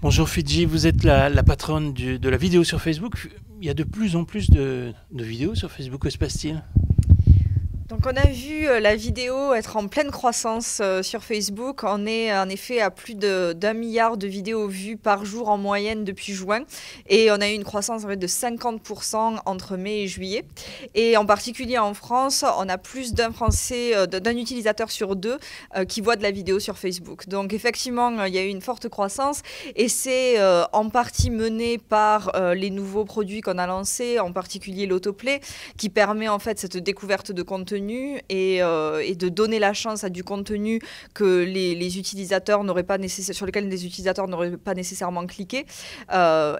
Bonjour Fidji, vous êtes la patronne de la vidéo sur Facebook. Il y a de plus en plus de vidéos sur Facebook, que se passe-t-il? Donc on a vu la vidéo être en pleine croissance sur Facebook. On est en effet à plus d'1 milliard de vidéos vues par jour en moyenne depuis juin. Et on a eu une croissance en fait, de 50% entre mai et juillet. Et en particulier en France, on a plus d'un Français, d'un utilisateur sur deux qui voit de la vidéo sur Facebook. Donc effectivement, il y a eu une forte croissance. Et c'est en partie mené par les nouveaux produits qu'on a lancés, en particulier l'autoplay, qui permet en fait cette découverte de contenu et de donner la chance à du contenu que les utilisateurs n'auraient pas sur lequel les utilisateurs n'auraient pas nécessairement cliqué,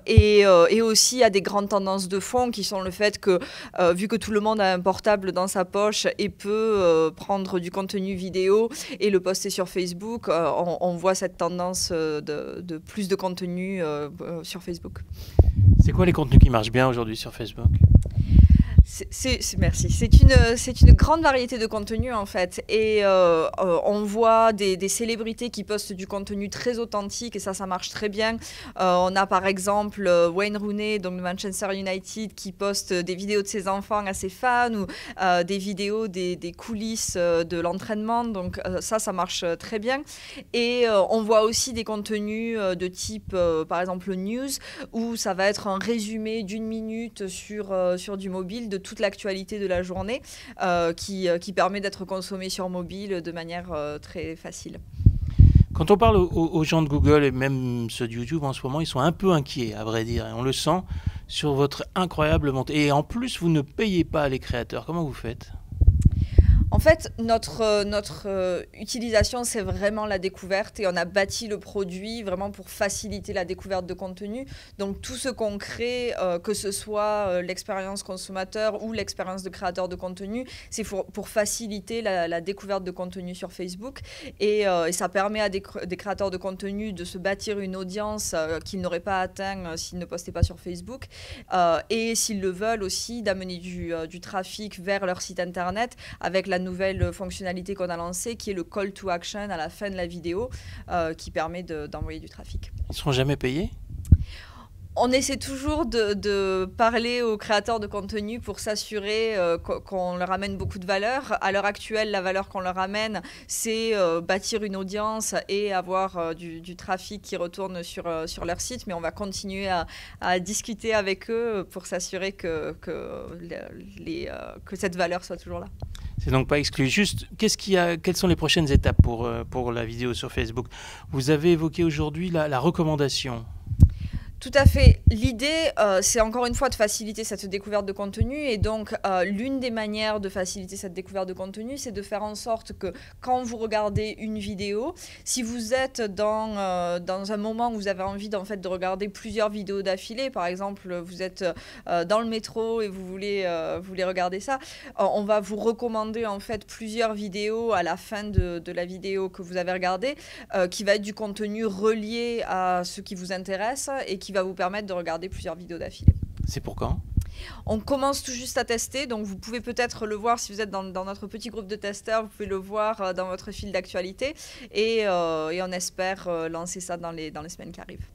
et aussi à des grandes tendances de fond qui sont le fait que vu que tout le monde a un portable dans sa poche et peut prendre du contenu vidéo et le poster sur Facebook, on voit cette tendance de plus de contenu sur Facebook. C'est quoi les contenus qui marchent bien aujourd'hui sur Facebook? Merci. C'est une grande variété de contenus en fait, et on voit des célébrités qui postent du contenu très authentique et ça marche très bien. On a par exemple Wayne Rooney, donc de Manchester United, qui poste des vidéos de ses enfants à ses fans ou des vidéos des coulisses de l'entraînement. Donc ça marche très bien. Et on voit aussi des contenus de type par exemple news, où ça va être un résumé d'1 minute sur du mobile de toute l'actualité de la journée, qui permet d'être consommé sur mobile de manière très facile. Quand on parle aux gens de Google et même ceux de YouTube en ce moment, ils sont un peu inquiets, à vrai dire. Et on le sent sur votre incroyable montée. Et en plus, vous ne payez pas les créateurs. Comment vous faites ? En fait, notre utilisation, c'est vraiment la découverte, et on a bâti le produit vraiment pour faciliter la découverte de contenu. Donc tout ce qu'on crée, que ce soit l'expérience consommateur ou l'expérience de créateur de contenu, c'est pour faciliter la découverte de contenu sur Facebook. Et ça permet à des créateurs de contenu de se bâtir une audience qu'ils n'auraient pas atteint s'ils ne postaient pas sur Facebook. Et s'ils le veulent aussi, d'amener du trafic vers leur site internet avec la nouvelle fonctionnalité qu'on a lancée, qui est le call to action à la fin de la vidéo, qui permet d'envoyer du trafic. Ils ne seront jamais payés ? On essaie toujours de parler aux créateurs de contenu pour s'assurer qu'on leur amène beaucoup de valeur. À l'heure actuelle, la valeur qu'on leur amène, c'est bâtir une audience et avoir du trafic qui retourne sur leur site. Mais on va continuer à discuter avec eux pour s'assurer que cette valeur soit toujours là. C'est donc pas exclu. Juste, quelles sont les prochaines étapes pour la vidéo sur Facebook? Vous avez évoqué aujourd'hui la recommandation. Tout à fait. L'idée, c'est encore une fois de faciliter cette découverte de contenu. Et donc, l'une des manières de faciliter cette découverte de contenu, c'est de faire en sorte que quand vous regardez une vidéo, si vous êtes dans un moment où vous avez envie de regarder plusieurs vidéos d'affilée, par exemple, vous êtes dans le métro et vous voulez regarder ça, on va vous recommander en fait plusieurs vidéos à la fin de la vidéo que vous avez regardée, qui va être du contenu relié à ce qui vous intéresse et qui va vous permettre de regarder plusieurs vidéos d'affilée. C'est pour quand ? On commence tout juste à tester, donc vous pouvez peut-être le voir si vous êtes dans notre petit groupe de testeurs, vous pouvez le voir dans votre fil d'actualité, et on espère lancer ça dans les semaines qui arrivent.